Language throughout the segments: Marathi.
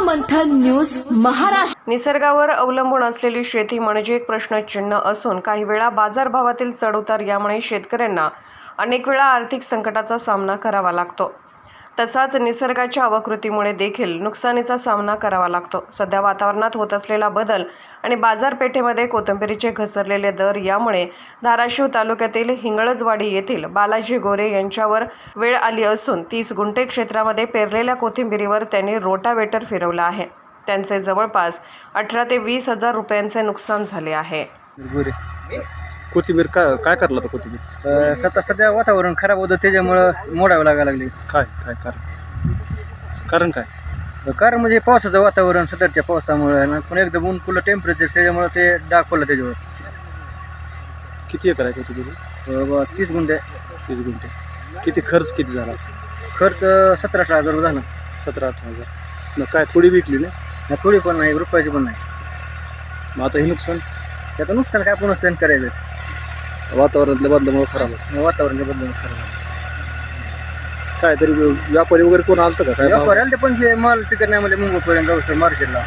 मंथन न्यूज महाराष्ट्र. निसर्गावर अवलंबून असलेली शेती म्हणजे एक प्रश्नचिन्ह असून काही वेळा बाजारभावातील चढउतार यामुळे शेतकऱ्यांना अनेक वेळा आर्थिक संकटाचा सामना करावा लागतो. तसाच निसर्गाच्या अवकृतीमुळे देखील नुकसानीचा सामना करावा लागतो. सध्या वातावरणात होत असलेला बदल आणि बाजारपेठेमध्ये कोथिंबीरीचे घसरलेले दर यामुळे धाराशिव तालुक्यातील हिंगळजवाडी येथील बालाजी गोरे यांच्यावर वेळ आली असून 30 गुंठे क्षेत्रामध्ये पेरलेल्या कोथिंबीरीवर त्यांनी रोटावेटर फिरवला आहे. त्यांचे जवळपास 18 ते 20 हजार रुपयांचे नुकसान झाले आहे. कोथिंबीर काय करला तर कोथिंबीर सध्या वातावरण खराब होतं त्याच्यामुळं मोडावं लागायला लागले. काय कारण कारण म्हणजे पावसाचं वातावरण सध्याच्या पावसामुळे ना पण एकदम ऊन पुलं टेम्परेचर त्याच्यामुळे ते डाग पडलं त्याच्यावर. किती एकर आहे कोथिंबीर? 30 गुंठे. 30 गुंठे. किती खर्च झाला? खर्च 17-18 हजार झाला. 17-18 हजार. मग काय थोडी विकली नाही? थोडी पण नाही, रुपयाची पण नाही. मग आता हे नुकसान? त्याचं नुकसान काय पुन्हा सहन करायचं. वातावरणातल्या बदलामुळे खराब आहे. वातावरणाच्या बदलामुळे खराब आहे. काय तरी व्यापारी वगैरे कोण आलतं का? काय व्यापारी आले पण ते माल टिकत नाही म्हणजे मुंबईपर्यंत जाऊ शकतो मार्केटला.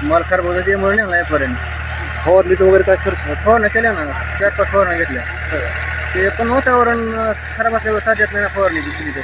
माल खराब होतं त्यामुळे नाही व्यापाऱ्यांनी. फवारणीचं वगैरे काय खर्च? फवारण्या केल्या ना, 4-5 फवारण्या घेतल्या. ते पण वातावरण खराब असल्यावर साध्यात नाही ना फवारणी केली तरी.